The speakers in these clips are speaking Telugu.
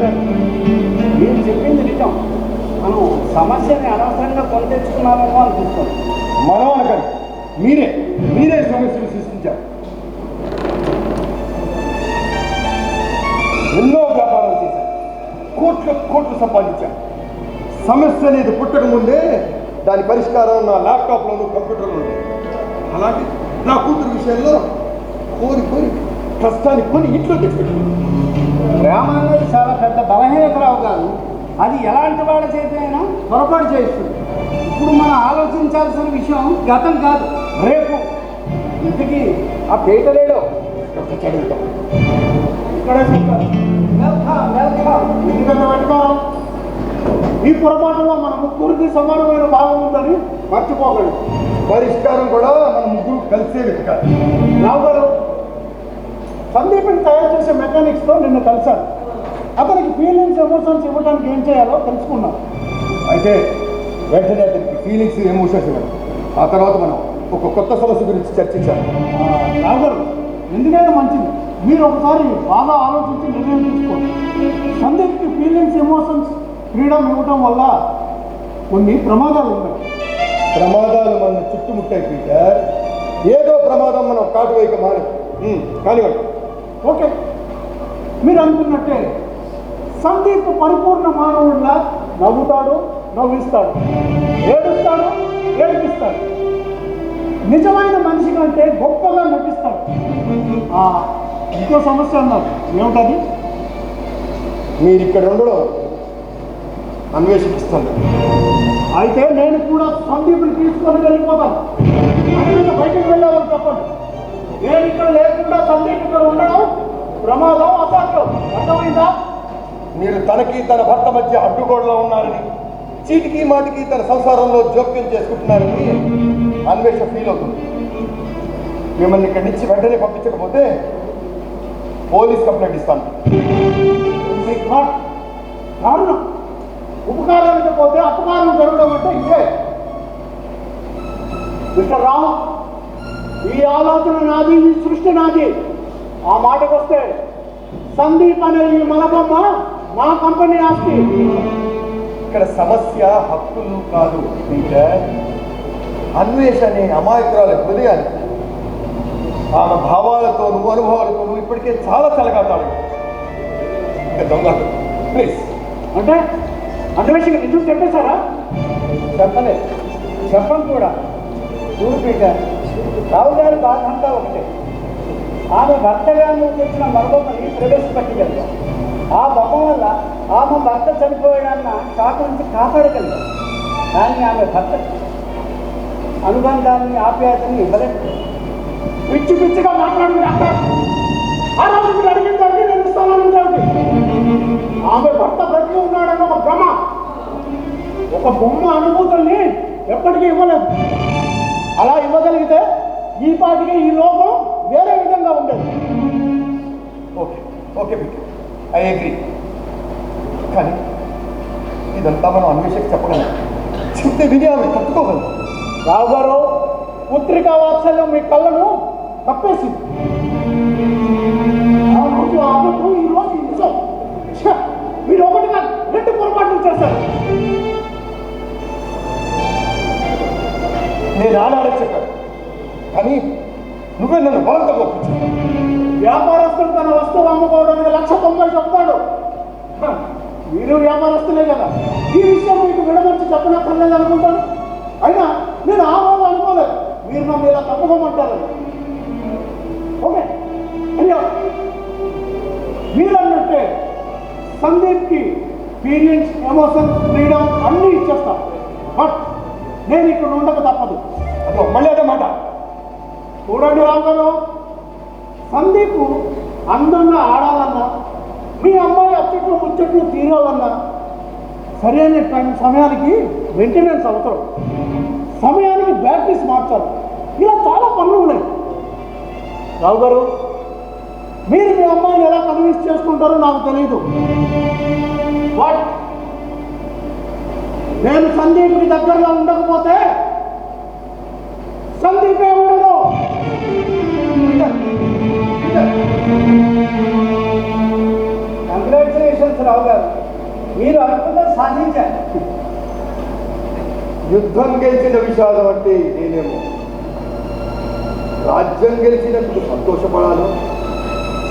గారు, మీరు చెప్పింది నిజం. మనం సమస్యని అనవసరంగా కొని తెచ్చుకున్నామేమో అనిపిస్తుంది. మనం అనకండి, మీరే సమస్యలు సృష్టించారు. ఎన్నో వ్యాపారాలు చేశాను, కోట్లు సంపాదించాను. సమస్య అనేది పుట్టక ముందే దాని పరిష్కారం నా ల్యాప్టాప్లోను కంప్యూటర్లో ఉంది. అలాగే నా కూతురు విషయంలో కోరి కష్టాన్ని కొని ఇంట్లో తెచ్చిపెట్టుకున్నాను. ప్రేమ అనేది చాలా పెద్ద బలహీనతరావు కాదు. అది ఎలాంటి వాళ్ళ చేతైనా పొరపాటు చేస్తుంది. ఇప్పుడు మనం ఆలోచించాల్సిన విషయం గతం కాదు, రేపు. ఇంటికి ఆ పేటలేడో చదువుతాం ఇక్కడ పెట్టుకోవడం. ఈ పొరపాటులో మన ముగ్గురికి సమానమైన భాగం ఉందని మర్చిపోకండి. పరిష్కారం కూడా మన ముగ్గురు కలిసే వెతకాలి. రావు గారు, సందీప్ని తయారు చేసే మెకానిక్స్తో నిన్ను కలిశాను. అతనికి ఫీలింగ్స్ ఎమోషన్స్ ఇవ్వడానికి ఏం చేయాలో తెలుసుకున్నాం. అయితే వెంటనే అతనికి ఫీలింగ్స్ ఎమోషన్స్ ఇవ్వడం, ఆ తర్వాత మనం ఒక కొత్త సమస్య గురించి చర్చించాలి. రావు గారు, ఎందుకైనా మంచిది మీరు ఒకసారి బాగా ఆలోచించి నిర్ణయం తీసుకోండి. సందీప్కి ఫీలింగ్స్ ఎమోషన్స్ ఫ్రీడమ్ ఇవ్వటం వల్ల కొన్ని ప్రమాదాలు ఉన్నాయి. ప్రమాదాలు మన చుట్టుముట్టాయి పీటర్. ఏదో ప్రమాదం మనం కాటువైక కానివ్వండి. ఓకే, మీరు అనుకున్నట్టే సందీప్ పరిపూర్ణ మానవుడిలా నవ్వుతాడు, నవ్విస్తాడు, ఏడుస్తాడు, ఏడిపిస్తాడు. నిజమైన మనిషి కంటే గొప్పగా నటిస్తాడు. ఇంకో సమస్య అన్నారు, ఏమిటది? మీరు ఇక్కడ ఉండడం అన్వేషిస్తుంది. అయితే నేను కూడా సందీప్ని తీసుకొని వెళ్ళిపోతాను. బయటకు వెళ్ళామని చెప్పండి. నేను ఇక్కడ లేకుండా సందీప్ ఇక్కడ ఉండడం ప్రమాదం, అసాధ్యం. అర్థమైందా? మీరు తనకి తన భర్త మధ్య అడ్డుగోడలో ఉన్నారని, చీటికి మాటికి తన సంసారంలో జోక్యం చేసుకుంటున్నారని అన్వేషణ ఫీల్ అవుతుంది. మిమ్మల్ని ఇక్కడి నుంచి వెంటనే పంపించకపోతే పోలీస్ కంప్లైంట్ ఇస్తాను. కారణం ఉపకారానికి పోతే అపకారం జరగడం అంటే ఇదే. మిస్టర్ రావు, ఈ ఆలోచన నాది, ఈ సృష్టి నాది. ఆ మాటకు వస్తే సందీప్ అనే ఈ మనబొమ్మ మా కంపెనీ ఆస్తి. ఇక్కడ సమస్య హక్కులు కాదు టీచర్. అన్వేషణ అమాయకురాలి హృదయాన్ని, ఆమె భావాలతోనూ అనుభవాలతోనూ ఇప్పటికే చాలా చలగాటాడు. దొంగ ప్లీజ్. అంటే అన్వేషణ నిజం చెప్పేశారా? చెప్పలేదు, చెప్పను కూడా. చూడు పీటర్, రావు గారి బాధ అంతా ఒకటే. ఆమె భర్తగా నువ్వు తెచ్చిన మరొకరిని ప్రవేశపెట్టగలిగాం. ఆ బొమ్మ వల్ల ఆమె భర్త చనిపోయాడన్న షాక్ నుంచి కాపాడగలిగాం. కానీ ఆమె భర్త అనుబంధాన్ని, ఆప్యాయతని ఇవ్వలేదు. పిచ్చిగా మాట్లాడింది. ఆ రోజు మీరు అడిగిందంటే నేను ఇస్తానని. ఆమె భర్త బ్రతికి ఉన్నాడన్న ఒక భ్రమ, ఒక బొమ్మ అనుభూతుల్ని ఎప్పటికీ ఇవ్వలేదు. అలా ఇవ్వగలిగితే ఈ పాటికి ఈ లోకం వేరే విధంగా ఉండేది. Okay I agree. కానీ ఇదంతా మనం అన్వేషణకి చెప్పగలం. చెప్తే విని ఆమె తట్టుకోగలం. రావు గారు, పుత్రికా వాత్సల్యం మీ కళ్ళను తప్పేసింది. ఆ రోజు ఆపత్తు, ఈ రోజు నిజం. మీరు ఒకటిగా రెండు పొరపాట్లు చేశారు. నేను ఆడాడే చెప్పాను, కానీ నువ్వే నన్ను బలంగా ఒప్పించావు. వ్యాపారస్తుడు తన వస్తువు అమ్ముకోవడం మీద 190 చెప్తాడు. మీరు వ్యాపారస్తులే కదా, ఈ విషయం మీకు విడమర్చి చెప్పనక్కర్లేదు అనుకుంటాను. అయినా నేను ఆ రోజు అనుకోలేదు మీరు నన్ను ఇలా తప్పుకోమంటారు. ఓకే, అయ్యో మీరు అన్నట్టే సందీప్కి ఫీలింగ్స్, ఎమోషన్స్, ఫ్రీడమ్ అన్నీ ఇచ్చేస్తాను. బట్ నేను ఇక్కడ ఉండక తప్పదు. అదో మళ్ళీ అదే మాట. చూడండి రావు గారు, సందీప్ అందంగా ఆడాలన్నా, మీ అమ్మాయి అచ్చట్లు ముచ్చట్లు తీరాలన్నా సరైన సమయానికి మెయింటెనెన్స్ అవసరం, సమయానికి బ్యాటరీస్ మార్చాలి. ఇలా చాలా పనులు ఉన్నాయి. రావు గారు, మీరు మీ అమ్మాయిని ఎలా కన్విన్స్ చేసుకుంటారో నాకు తెలియదు. బట్ నేను సందీప్కి దగ్గరగా ఉండకపోతే సందీపే ఉండదు. కంగ్రాచులేషన్స్ రావు గారు, మీరు అనుకున్నది సాధించారు. యుద్ధం గెలిచిన విషాదం అంటే నేనేమో రాజ్యం గెలిచినందుకు సంతోషపడాలో,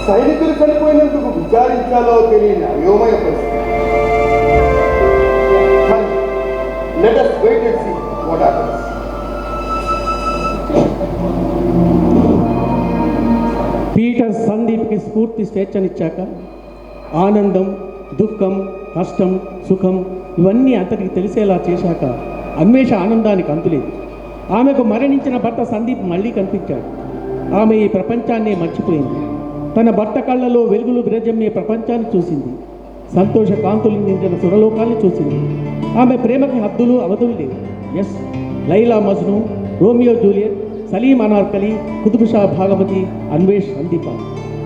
సైనికులు చనిపోయినందుకు విచారించాలో తెలియని అయోమయ పరిస్థితి. Let us wait and see what happens. Peter సందీప్కి స్ఫూర్తి స్వేచ్ఛనిచ్చాక ఆనందం, దుఃఖం, కష్టం, సుఖం ఇవన్నీ అతడికి తెలిసేలా చేశాక అన్వేష ఆనందానికి అంతులేదు. ఆమెకు మరణించిన భర్త సందీప్ మళ్ళీ కనిపించాడు. ఆమె ఈ ప్రపంచాన్నే మర్చిపోయింది. తన భర్త కళ్ళలో వెలుగులు విరజమ్మే ప్రపంచాన్ని చూసింది. సంతోష కాంతులు నిండిన సురలోకాన్ని చూసింది. ఆమె ప్రేమకి హద్దులు అవధులు లేవు. Yes, Laila Majnu, Romeo Juliet, Salim Anarkali, Qutub-Shah Bhagavati, Anvesh, Sandeepa.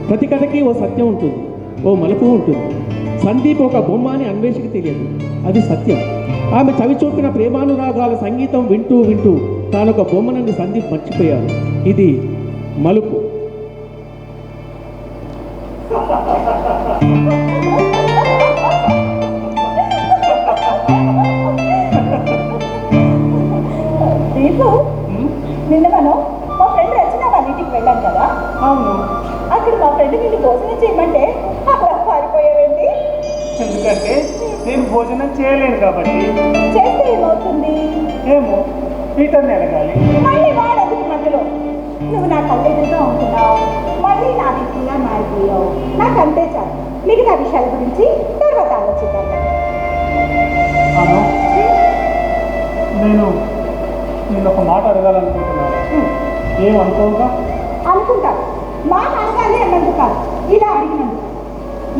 ప్రతి కథకి ఓ సత్యం ఉంటుంది, ఓ మలుపు ఉంటుంది. సందీప్ ఒక బొమ్మ అని అన్వేషకి తెలియదు, అది సత్యం. ఆమె చవిచూపిన ప్రేమానురాగాల సంగీతం వింటూ వింటూ తానొక బొమ్మనని సందీప్ మర్చిపోయాడు. ఇది మలుపు. దీపు, నిన్న మనం మా ఫ్రెండ్ రచన వాళ్ళ ఇంటికి వెళ్ళాం కదా. అవును, అక్కడ మా ఫ్రెండ్ నిన్ను భోజనం చేయమంటే అలా పారిపోయావేంటి? ఎందుకంటే నేను భోజనం చేయలేను కాబట్టి. చేస్తే ఏమవుతుంది? ఏమో, పీటర్ని అడగాలి. మళ్ళీ వాడు అందుకు మధ్యలో నువ్వు నా కళ్ళెదురుగా ఉంటున్నావు, మళ్ళీ నా వ్యక్తిగా మారిపోయావు. నాకంతే చాలు, మిగతా విషయాల గురించి తర్వాత ఆలోచిద్దాం. అవును, నేను ఒక మాట అడగాలనుకుంటున్నాను. ఏమనుకోగా? అనుకుంటాను. మా నాన్నగానే అన్నందుకు కాదు, ఇలా అడిగినందుకు.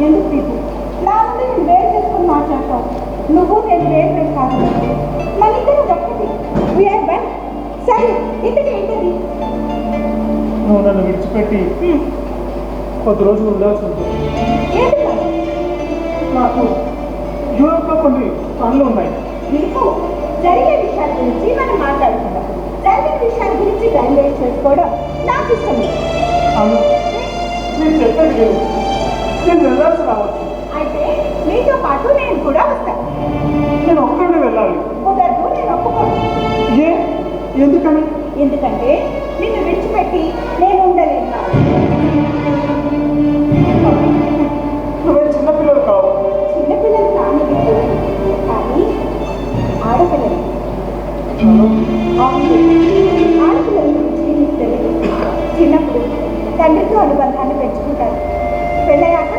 ఎందుకు దీపు నా ముందు నేను వేరు చేసుకుని మాట్లాడతావు? నువ్వు నేను వేరు వేరు కాదు, మన ఇద్దరు ఒక్కటి. We're one. సరే, ఇంతకీ ఏంటది? నువ్వు నన్ను విడిచిపెట్టి కొద్ది రోజులు ఉండాల్సి ఉంటుంది. ఏంటి కాదు? నాకు యూరోప్లో కొన్ని పనులు ఉన్నాయి. దీపు, జరిగే విషయాల గురించి మనం మాట్లాడుకుందాం. జరిగే విషయాల గురించి డైవర్ట్ చేసుకోవడం నాకు ఇష్టం లేదు. అవును, నేను చెప్పేది లేదు. నేను వెళ్ళాల్సి రావచ్చు. అయితే మీతో పాటు నేను కూడా వస్తాను. నేను ఒక్కడే వెళ్ళాలి. కుదరదు, నేను ఒప్పుకోను. ఎందుకని? ఎందుకంటే నిన్ను విడిచిపెట్టి నేను ఉండలేను కాబట్టి. నువ్వే చిన్నపిల్లలు కావు. చిన్నపిల్లలు కాని కానీ ఆడపిల్లలు. ఆడపిల్లల గురించి నీకు తెలియదు. చిన్నప్పుడు తండ్రితో అనుబంధాన్ని పెంచుకుంటారు, పెళ్ళయ్యాక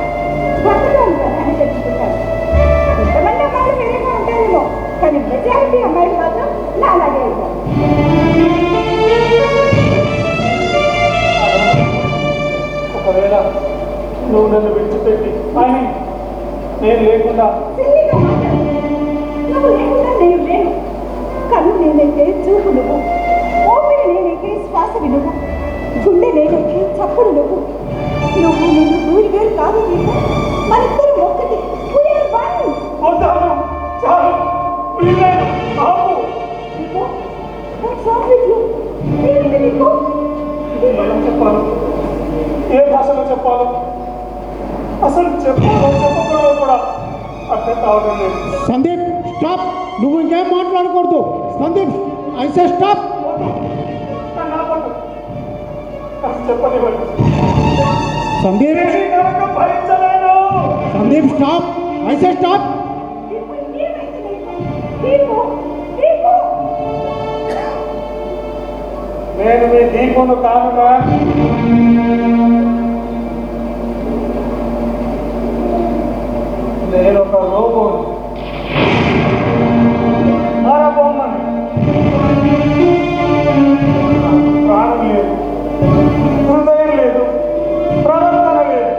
భర్తతో అనుబంధాన్ని పెంచుకుంటారు. కొంతమంది అమ్మాయిలు వేరేగా ఉంటారేమో, కానీ మెజారిటీ అమ్మాయిలు మాత్రం నా అలాగే ఉంటారు. ఒకవేళ నువ్వు నన్ను విడిచిపెట్టి అని నేను లేకుండా సిల్లిగా మాట్లాడు. నువ్వు లేకుండా నేను లేను. కన్ను నేనైతే చూపు నువ్వు, ఊపిరి నేనైతే శ్వాసవి నువ్వు, గుండె నేనైతే చప్పుడు నువ్వు. నువ్వు నేను దూరి వేరు కాదు నీకు, మనిద్దరం ఒక్కటి. We are one. వద్దాను, చాలు, వీలేదు, ఆపు. నీకు? What's wrong with you? ఏమిటి నీకు? ఎలా చెప్పాలి? ఏ భాషలో చెప్పాలో, అసలు చెప్పాలో చెప్పకూడదు కూడా అర్థం కావడం లేదు. సందీప్, స్టాప్. నువ్వు ఇంకేం మాట్లాడకూడదు. Sandeep, I say stop. నన్ను ఆపండి. అసలు చెప్పనివ్వండి. సందీప్, నేను నరకం భరించలేను. Sandeep, stop. I say stop. నీకు ఏమైంది నీకు? నీకు? నీకు? నేను మీ దీపును కానునా? నేను ఒక రోబోని, బొమ్మని. ప్రాణం లేదు, హృదయం లేదు, ప్రవర్తన లేదు.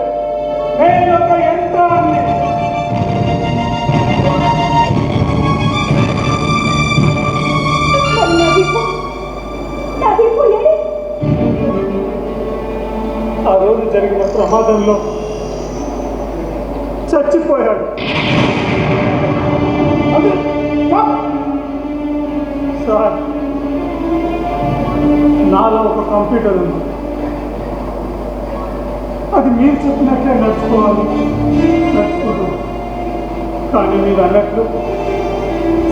నేను ఒక యంత్రాన్ని. నా దీపు ఏడి? ఆ రోజు జరిగిన ప్రమాదంలో చచ్చిపోయాడు. సార్, నాలో ఒక కంప్యూటర్ ఉంది. అది మీరు చెప్పినట్లే నడుచుకోవాలి, నడుచుకుంటుంది. కానీ మీరు అన్నట్లు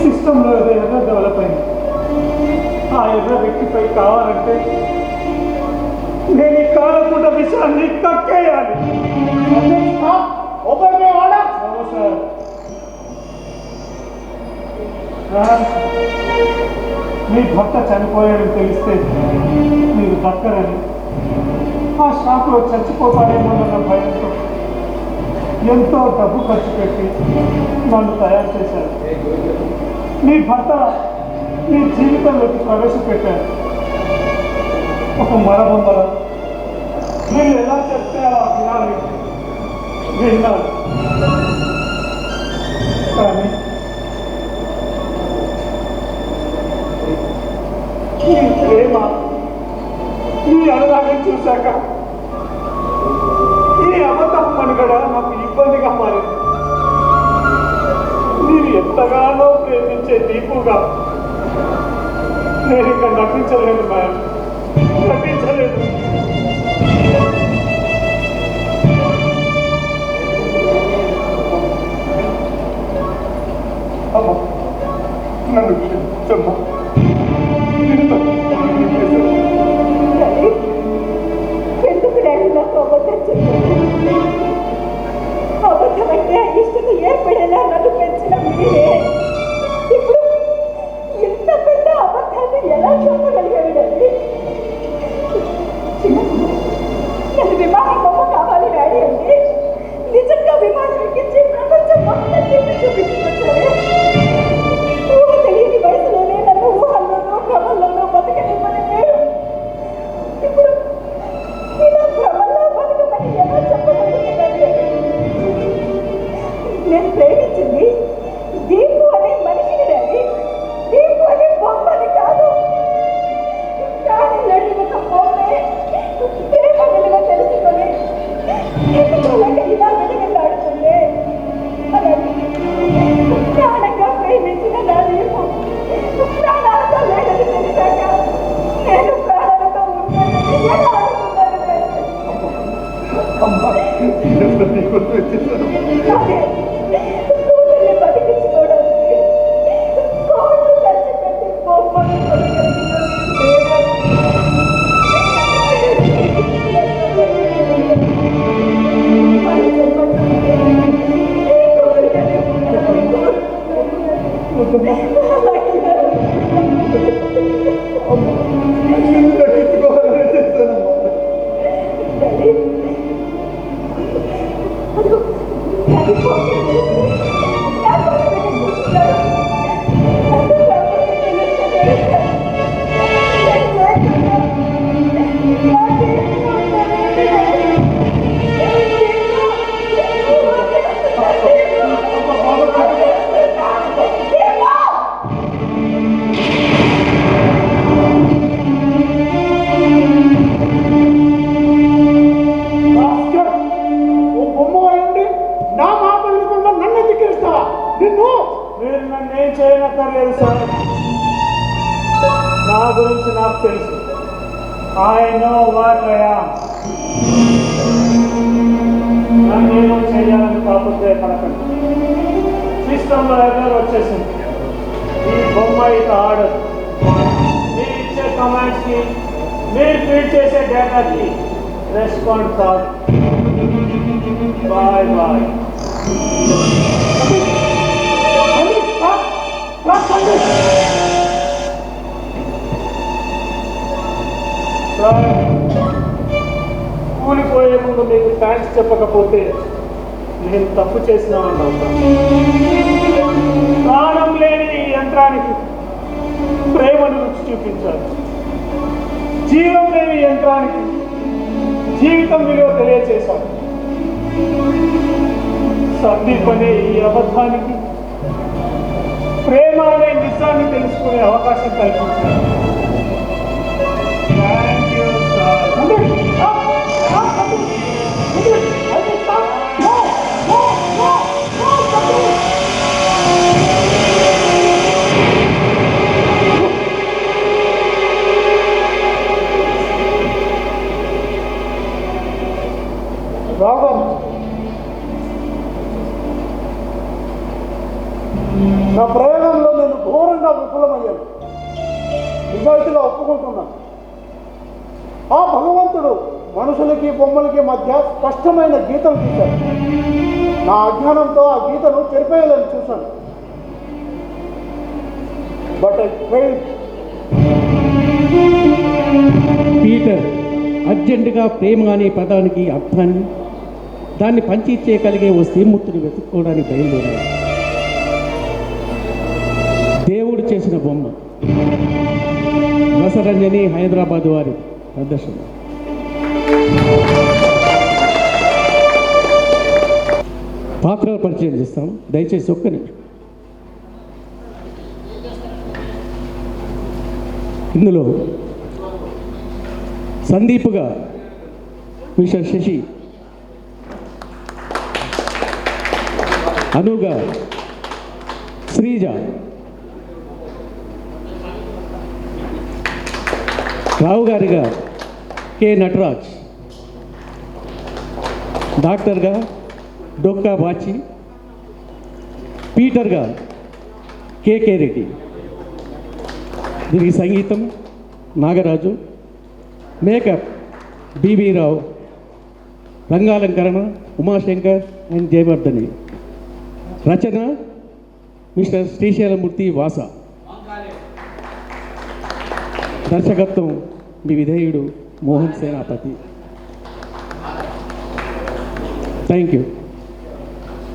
సిస్టంలో ఏదో ఎర్ర డెవలప్ అయింది. ఆ ఎర్ర రెక్టిఫై కావాలంటే నేను ఈ కాలపూట విషయాన్ని కక్కేయాలి. మీ భర్త చనిపోయాడని తెలిస్తే మీరు దక్కరని, ఆ షాక్లో చచ్చిపోతారేమోనన్న భయంతో ఎంతో డబ్బు ఖర్చు పెట్టి నన్ను తయారు చేశారు. మీ భర్త మీ జీవితంలోకి ప్రవేశపెట్టారు. ఒక మరబొమ్మల మీరు ఎలా చెప్తే ఆ వినాలి విన్నారు. కానీ ఈ ప్రేమ, ఈ అనురాగం చూశాక ఈ అబద్ధం మనుగడ నాకు ఇబ్బందిగా మారింది. మీరు ఎంతగానో ప్రేమించే దీపుగా నేను ఇంకా నటించలేను మేడం, నటించలేదు. అమ్మా, నన్ను క్షమించమ్మా. ఎందుకు డాడీ నాకు అబద్ధం చెప్పారు? అబద్ధం అంటే ఇష్టత ఏర్పడేలా నన్ను పెంచిన మీరే ఇప్పుడు ఇంత పెద్ద అబద్ధాన్ని ఎలా చెప్పగలిగారు డాడీ? నన్ను విమానం బొమ్మ కావాలి డాడీ అంటే నిజంగా విమానం ఎక్కించి ప్రపంచం మొత్తం తిప్పి చూపించుకొచ్చారే. ఊహ తెలియని వయసులోనే నన్ను ఊహల్లోనూ భ్రమల్లోనూ బతకనివ్వని మీరు ఇప్పుడు ఇలా భ్రమల్లో బతకమని ఎలా చెప్పగలుగుతున్నారు? నేను ప్రేమించింది దీపు అనే మనిషిని డాడీ, దీపు అనే బొమ్మని కాదు. కానీ నడి ఒక బొమ్మే ప్రేమ విలువ తెలుసుకొని ఎందుకు ఇలా వెలుగులాడుతుంది? అలాగే ప్రాణంగా ప్రేమించిన నా దీపు ప్రాణాలతో లేదని తెలిసాక నేను ప్రాణాలతో ఉంటానని ఎలా అనుకున్నాను డాడీ? అదే కూతుర్ని బతికించుకోవడానికి కోట్లు ఖర్చు పెట్టి బొమ్మను కొనగలిగిన మీరు నన్ను ఏం చేయనక్కర్లేదు సార్. నా గురించి నాకు తెలుసు. I know what I am. నన్నేమో చేయాలని కాకపోతే పడకండి. సిస్టంలో ఎర్రర్ వచ్చేసింది. ఈ బొమ్మ ఇక ఆడదు. మీరు ఇచ్చే కమాండ్స్కి, మీరు ఫీడ్ చేసే డేటాకి రెస్పాండ్ కాదు. Bye bye. కూలిపోయే ముందు మీకు థ్యాంక్స్ చెప్పకపోతే నేను తప్పు చేసినామని అవుతాను. ప్రాణం లేని ఈ యంత్రానికి ప్రేమను రుచి చూపించాలి. జీవం లేని యంత్రానికి జీవితం విలువ తెలియచేశాను. సందీప్ అనే ఈ అబద్ధానికి ప్రేమ అనే నిజాన్ని తెలుసుకునే అవకాశం కల్పించారు. Thank you sir. నా ప్రయోగంలో నేను ఘోరంగా విఫలమయ్యాను. నిజాయితీగా ఒప్పుకుంటున్నాను. ఆ భగవంతుడు మనుషులకి బొమ్మలకి మధ్య స్పష్టమైన గీతలు తీశాడు. నా అజ్ఞానంతో ఆ గీతను చెరిపేయాలని చూశాను. But I failed. పీటర్ అర్జెంటుగా ప్రేమ అనే పదానికి అర్థాన్ని, దాన్ని పంచి ఇచ్చేయగలిగే ఓ శ్రీమూర్తిని వెతుక్కోవడానికి బయలుదేరాడు. దేవుడు చేసిన బొమ్మ రసరంజని హైదరాబాద్ వారి ప్రదర్శన. పాత్రల పరిచయం చేస్తాం, దయచేసి ఒక్క నిమిషం. ఇందులో సందీప్గా మిస్టర్ శశి, అనుగా శ్రీజ, రావు గారిగా కె నటరాజ్, డాక్టర్గా డొక్కా బాచి, పీటర్గా కేకే రెడ్డి, దీనికి సంగీతం నాగరాజు, మేకప్ బిబి రావు, రంగాలంకరణ ఉమాశంకర్ అండ్ జయవర్ధని, రచన మిస్టర్ శ్రీశైలమూర్తి వాస, దర్శకత్వం మీ విధేయుడు మోహన్ సేనాపతి. Thank you.